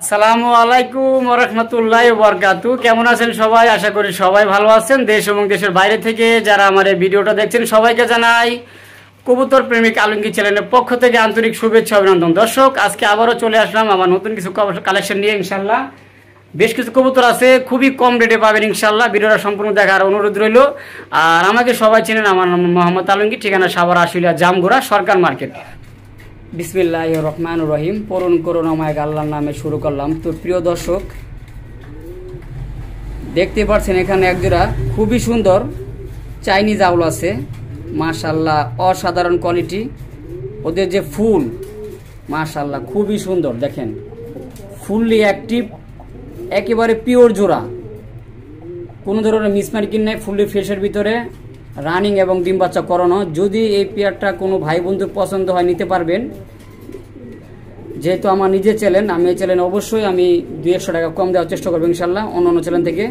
আসসালামু আলাইকুম ওয়া রাহমাতুল্লাহি ওয়া বারাকাতুহু। কেমন আছেন সবাই? আশা করি সবাই ভালো আছেন। দেশ এবং দেশের বাইরে থেকে যারা আমার এই ভিডিওটা দেখছেন সবাইকে জানাই কবুতর প্রেমিক আলমগীর চ্যানেলের পক্ষ থেকে আন্তরিক শুভেচ্ছা অভিনন্দন। দর্শক, আজকে আবারও চলে আসলাম আমার নতুন কিছু কালেকশন নিয়ে। ইনশাল্লাহ বেশ কিছু কবুতর আছে, খুবই কম রেটে পাবেন ইনশাল্লাহ। ভিডিওটা সম্পূর্ণ দেখার অনুরোধ রইল। আর আমাকে সবাই চেনেন, আমার নাম মোহাম্মদ আলমগীর, ঠিকানা সাভার আশুলিয়া জামগোড়া সরকার মার্কেট। বিসমিল্লাহির রহমানির রহিম। পূরণ করুণাময় আল্লাহর নামে শুরু করলাম। তো প্রিয় দর্শক, দেখতে পাচ্ছেন এখানে একজোড়া খুবই সুন্দর চাইনিজ আউল আছে, মাশাআল্লাহ অসাধারণ কোয়ালিটি। ওদের যে ফুল মাশাআল্লাহ খুবই সুন্দর, দেখেন ফুললি অ্যাক্টিভ, একেবারে পিওর জোড়া, কোনো ধরনের মিসমার্কিং নেই, ফুললি ফ্রেশের ভিতরে রানিং এবং ডিম বাচ্চা করানো। যদি এই পেয়ারটা কোনো ভাই বন্ধুর পছন্দ হয় নিতে পারবেন। যেহেতু আমার নিজের চ্যানেল, আমি এই চ্যানেল অবশ্যই আমি 200 টাকা কম দেওয়ার চেষ্টা করবো ইনশাল্লাহ অন্য চ্যানেল থেকে।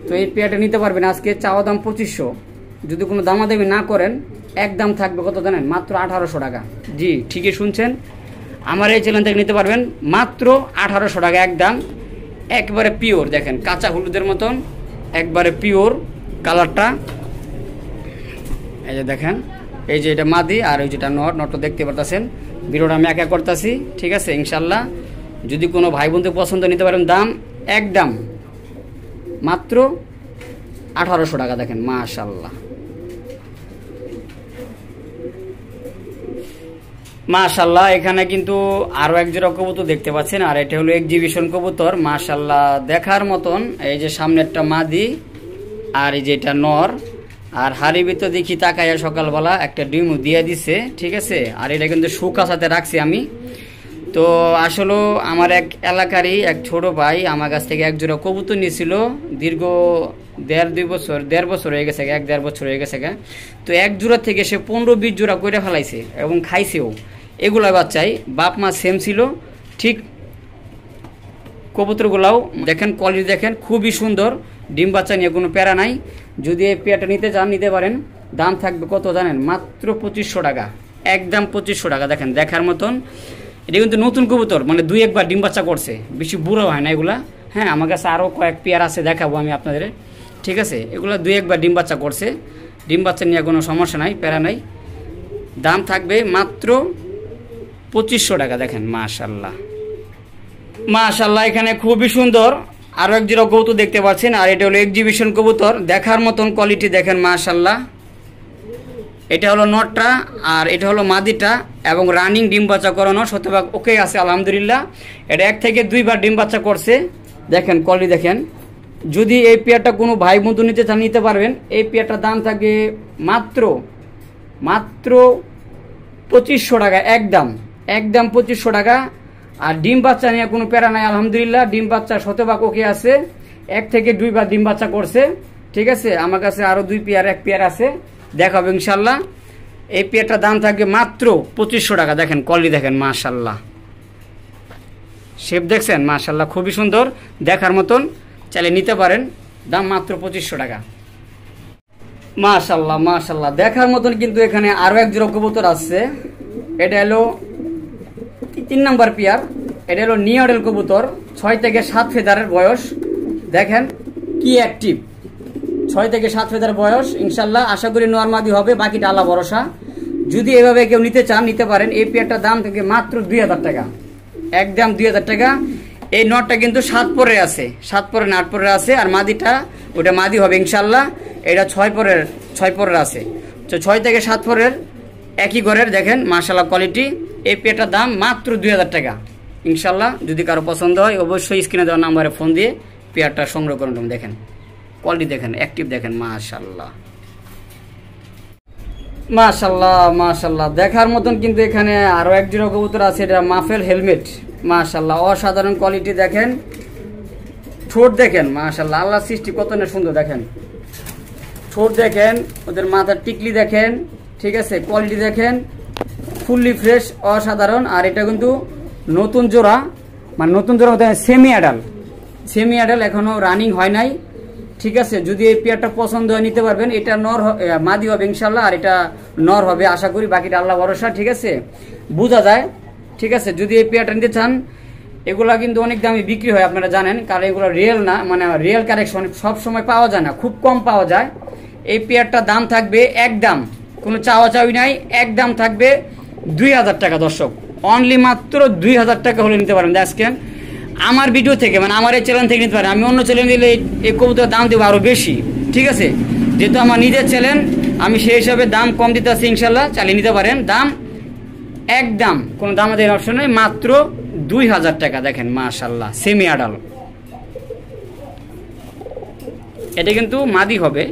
তো এই পেয়ারটা নিতে পারবেন। আজকে চাওয়া দাম 2500, যদি কোনো দামাদামি না করেন একদম থাকবে কত জানেন? মাত্র 1800 টাকা। জি ঠিকই শুনছেন, আমার এই চ্যানেল থেকে নিতে পারবেন মাত্র 1800 টাকা একদম। একবারে পিওর, দেখেন কাঁচা হলুদের মতন, একবারে পিওর কালারটা। এই যে দেখেন, এই যে এটা মাদি আর ওই যেটা নটটা দেখতে পারতেছেন। ভিডিওটা আমি একা করতেছি, ঠিক আছে ইনশাল্লাহ। যদি কোনো ভাই বন্ধু পছন্দ নিতে পারেন, দাম একদম মাত্র 1800 টাকা। দেখেন মাশাআল্লাহ মাশাআল্লাহ। এখানে কিন্তু আরো এক জোড়া কবুতর দেখতে পাচ্ছেন, আর এটা হলো এক্সিবিশন কবুতর মাশাআল্লাহ দেখার মতন। এই যে সামনেরটা মাদি আর এই যে এটা নর। আর হাড়ির ভিতর দেখি তাকাইয়া সকালবেলা একটা ডিমও দিয়ে দিছে, ঠিক আছে। আর এটা কিন্তু শুকা সাথে রাখছি আমি। তো আসলে আমার এক এলাকারই এক ছোট ভাই আমার কাছ থেকে এক জোড়া কবুতর নিয়েছিল, দীর্ঘ দেড় বছর হয়ে গেছে, 1-1.5 বছর হয়ে গেছে। তো এক জোড়া থেকে সে 15-20 জোড়া করে ফেলাইছে এবং খাইছেও। এগুলা বাচ্চাই বাপ মা সেম ছিল, ঠিক কবুতরগুলাও দেখেন কোয়ালিটি দেখেন খুবই সুন্দর, ডিম বাচ্চা নিয়ে কোনো প্যারা নাই। যদি এই পেয়ারটা নিতে চান নিতে পারেন। দাম থাকবে কত জানেন? মাত্র 2500 টাকা, একদম 2500 টাকা। দেখেন দেখার মতন। এটা কিন্তু নতুন কবুতর, মানে 2-1 বার ডিম বাচ্চা করছে, বেশি বুড়ো হয় না এগুলা। হ্যাঁ, আমার কাছে আরও কয়েক পেয়ার আছে, দেখাবো আমি আপনাদের, ঠিক আছে। এগুলো 2-1 বার ডিম বাচ্চা করছে, ডিম বাচ্চা নিয়ে কোনো সমস্যা নাই, প্যারা নাই। দাম থাকবে মাত্র 2500 টাকা। দেখেন মাশাআল্লাহ মাশাআল্লাহ। এখানে খুবই সুন্দর আরো এক জোড়া কবুতর দেখতে পাচ্ছেন, আর এটা হলো এক্সিবিশন কবুতর, দেখার মতন কোয়ালিটি দেখেন মাশাআল্লাহ। এটা হলো নটটা আর এটা হলো মাদিটা, এবং রানিং ডিম বাচ্চা করানো, শতভাগ ওকে আছে আলহামদুলিল্লাহ। এটা 1 থেকে 2 বার ডিম বাচ্চা করছে, দেখেন কোয়ালিটি দেখেন। যদি এই পেয়ারটা কোনো ভাই বন্ধু নিতে চান নিতে পারবেন। এই পেয়ারটার দাম থাকে মাত্র 2500 টাকা, একদম 2500 টাকা। আর ডিম বাচ্চা নিয়ে কোনো প্যারা নাই আলহামদুলিল্লাহ, ডিম বাচ্চা শতভাগ ওকে আছে, 1 থেকে 2 বার ডিম বাচ্চা করছে, ঠিক আছে। আমার কাছে আরো 2 পেয়ার 1 পেয়ার আছে, দেখাবো ইনশাল্লাহ। এই পেয়ারটার দাম থাকবে মাত্র 2500 টাকা। দেখেন কোয়ালিটি দেখেন মাশাআল্লাহ, শেপ দেখছেন মাশাআল্লাহ খুবই সুন্দর, দেখার মতন, চাইলে নিতে পারেন। দাম মাত্র 2500 টাকা মাশাআল্লাহ মাশাআল্লাহ দেখার মতন। কিন্তু এখানে আরো এক জোড়া কবুতর আছে, এটা হলো 3 নাম্বার পেয়ার। এটা হলো নিয়াডেল কবুতর, 6 থেকে 7 ফেদারের বয়স। দেখেন কি অ্যাক্টিভ, 6 থেকে 7 ফেদার বয়স ইনশাল্লাহ। আশা করি নরমাদি হবে, বাকিটা আল্লাহ ভরসা। যদি এভাবে কেউ নিতে চান নিতে পারেন। এই পেয়ারটার দাম থেকে মাত্র 2000 টাকা, একদম 2000 টাকা। এই নটটা কিন্তু 7 পরের আছে, 7 পরের 8 পরের আছে, আর মাদিটা ওটা মাদি হবে ইনশাল্লাহ। এটা 6 পরের আছে। তো 6 থেকে 7 পরের একই ঘরের, দেখেন মাশাআল্লাহ কোয়ালিটি। এই পেয়ারটার দাম মাত্র 2000 টাকা ইনশাল্লাহ। যদি কারো পছন্দ হয় অবশ্যই স্ক্রিনে দেওয়া নাম্বারে ফোন দিয়ে পেয়ারটা সংগ্রহ করুন। দেখেন কোয়ালিটি দেখেন, অ্যাক্টিভ দেখেন মাশাআল্লাহ মাশাআল্লাহ মাশাআল্লাহ দেখার মতন। কিন্তু এখানে আরো এক জোড়া কবুতর আছে, এটা মাফেল হেলমেট মাশাআল্লাহ অসাধারণ কোয়ালিটি। দেখেন ঠোঁট দেখেন মাশাআল্লাহ, আল্লাহর সৃষ্টি কত না সুন্দর। দেখেন ঠোঁট দেখেন, ওদের মাথার টিকলি দেখেন, ঠিক আছে। কোয়ালিটি দেখেন ফুললি ফ্রেশ, অসাধারণ। আর এটা কিন্তু নতুন জোড়া, মানে নতুন জোড়া সেমি অ্যাডাল, এখনো রানিং হয় নাই, ঠিক আছে। যদি এই পেয়ারটা পছন্দ হয় নিতে পারবেন। এটা নর মাদি হবে ইনশাল্লাহ, আর এটা নর হবে আশা করি, বাকিটা আল্লাহ ভরসা, ঠিক আছে, বোঝা যায়, ঠিক আছে। যদি এই পেয়ারটা নিতে চান এগুলা কিন্তু অনেক দামে বিক্রি হয়, আপনারা জানেন, কারণ এগুলো রিয়েল না, মানে রিয়েল কালেকশন সব সময় পাওয়া যায় না, খুব কম পাওয়া যায়। এই পেয়ারটার দাম থাকবে একদম, কোনো চাওয়া চাওয়ি নাই, একদম থাকবে 2000 টাকা দর্শক। অনলি মাত্র 2000 টাকা হলে নিতে পারেন। দেখেন আমার ভিডিও থেকে, মানে আমার এই চ্যানেল থেকে নিতে পারেন। আমি অন্য চ্যানেল দিলে এই কবুতরের দাম দেবো আরও বেশি, ঠিক আছে? যেহেতু আমার নিজের চ্যানেল, আমি সেই হিসাবে দাম কম দিতে আছি, ইনশাল্লাহ চালিয়ে নিতে পারেন। দাম একদম কোনো দাম দেওয়ার অপশন নেই, মাত্র 2000 টাকা। দেখেন মাশাল্লাহ, সেমি আডাল। এটা কিন্তু মাদি হবে,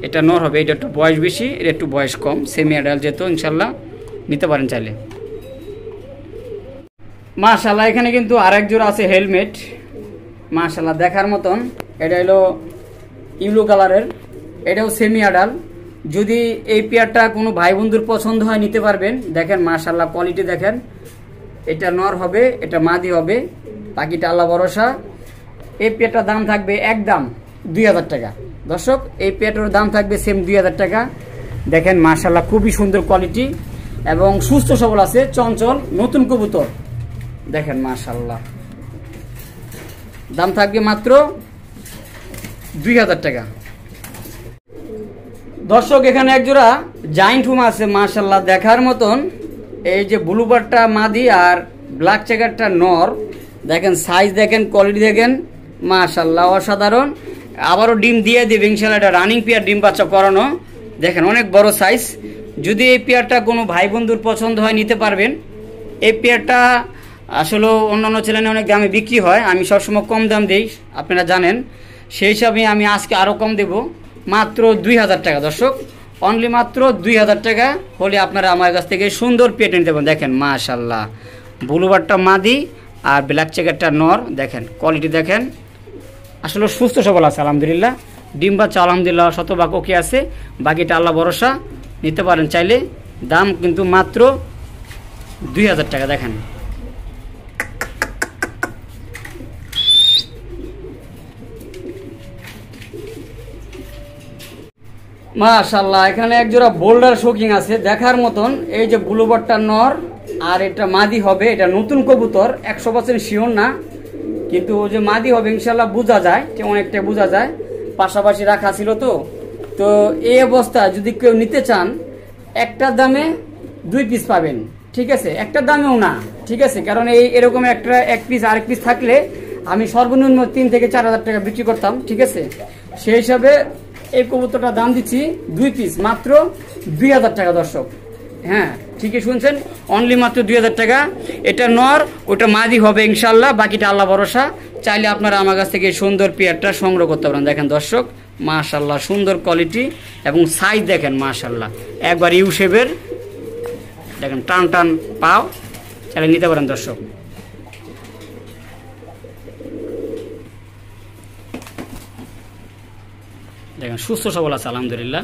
এটা নর হবে, এটা একটু বয়স বেশি, এটা একটু বয়স কম, সেমি আডাল যেহেতু ইনশাল্লাহ নিতে পারেন চাইলে। মাশাল্লাহ এখানে কিন্তু আরেক জোড়া আছে হেলমেট, মাশাল্লাহ দেখার মতন। এটা হলো ইউলো কালারের, এটাও সেমি আডাল। যদি এই পেয়ারটা কোনো ভাই বন্ধুর পছন্দ হয় নিতে পারবেন। দেখেন মাশাল্লাহ কোয়ালিটি দেখেন, এটা নর হবে, এটা মাদি হবে, বাকিটা আল্লাহ ভরসা। এই পেয়ারটার দাম থাকবে একদম 2000 টাকা দর্শক। এই পেয়ারটার দাম থাকবে সেম 2000 টাকা। দেখেন মাশাল্লাহ খুবই সুন্দর কোয়ালিটি এবং সুস্থ সবল আছে, চঞ্চল নতুন কবুতর। দেখেন মাশাল্লাহ, দাম থাকবে মাত্র 2000 টাকা দর্শক। এখানে একজোড়া জায়েন্ট হুমা আছে মাশাল্লাহ দেখার মতন। এই যে ব্লুবারটা মাদি আর ব্ল্যাক চেকারটা নর। দেখেন সাইজ দেখেন, কোয়ালিটি দেখেন, মাশাল্লাহ অসাধারণ। আবারও ডিম দিয়ে দেবে ইনশাল্লাহ, এটা রানিং পেয়ার, ডিম বাচ্চা করানো। দেখেন অনেক বড় সাইজ। যদি এই পেয়ারটা কোনো ভাই বন্ধুর পছন্দ হয় নিতে পারবেন। এই পেয়ারটা আসলে অন্যান্য চ্যানেলে অনেক দামে বিক্রি হয়, আমি সবসময় কম দাম দিই, আপনারা জানেন। সেই হিসাবে আমি আজকে আরও কম দেব, মাত্র 2000 টাকা দর্শক। অনলি মাত্র 2000 টাকা হলে আপনারা আমার কাছ থেকে সুন্দর পেয়ারটা নিতে পারেন। দেখেন মাশাল্লাহ, ব্লুবারটা মাদি আর ব্ল্যাক চেকারটা নর। দেখেন কোয়ালিটি দেখেন, আসলে সুস্থ সবল আছে আলহামদুলিল্লাহ। ডিম বাচ্চা আলহামদুলিল্লাহ শতভাগ ওকে আছে, বাকিটা আল্লাহ ভরসা। নিতে পারেন চাইলে। দাম কিন্তু মাত্র 2000 টাকা। দেখেন মাশাল্লাহ এখানে একজোড়া বোল্ডার শোকিং আছে দেখার মতন। এই যে ব্লুবারটা নর আর এটা মাদি হবে, এটা নতুন কবুতর, 100% শিওর না, কিন্তু যে মাদি হবে ইনশাল্লাহ বোঝা যায়, অনেকটা বোঝা যায়, পাশাপাশি রাখা ছিল। তো এই অবস্থা যদি কেউ নিতে চান, একটা দামে 2 পিস পাবেন, ঠিক আছে? একটা দামেও না, ঠিক আছে? কারণ এরকম একটা এক পিস আরেক পিস থাকলে আমি সর্বনিম্ন 3 থেকে 4000 টাকা বিক্রি করতাম, ঠিক আছে? সেই হিসাবে এই কবুতরটা দাম দিচ্ছি 2 পিস মাত্র 2000 টাকা দর্শক। হ্যাঁ ঠিকই শুনছেন, অনলি মাত্র 2000 টাকা। এটা নর, ওটা মাদি হবে ইনশাল্লাহ, বাকিটা আল্লাহ ভরসা। চাইলে আপনারা আমার কাছ থেকে সুন্দর পেয়ারটা সংগ্রহ করতে পারেন। দেখেন দর্শক মাশাল্লাহ সুন্দর কোয়ালিটি এবং সাইজ দেখেন মাশাল্লাহ একবার ইউ শেপের। দেখেন টান টান পাও, চাইলে নিতে পারেন দর্শক। দেখেন সুস্থ সবল আছে আলহামদুলিল্লাহ।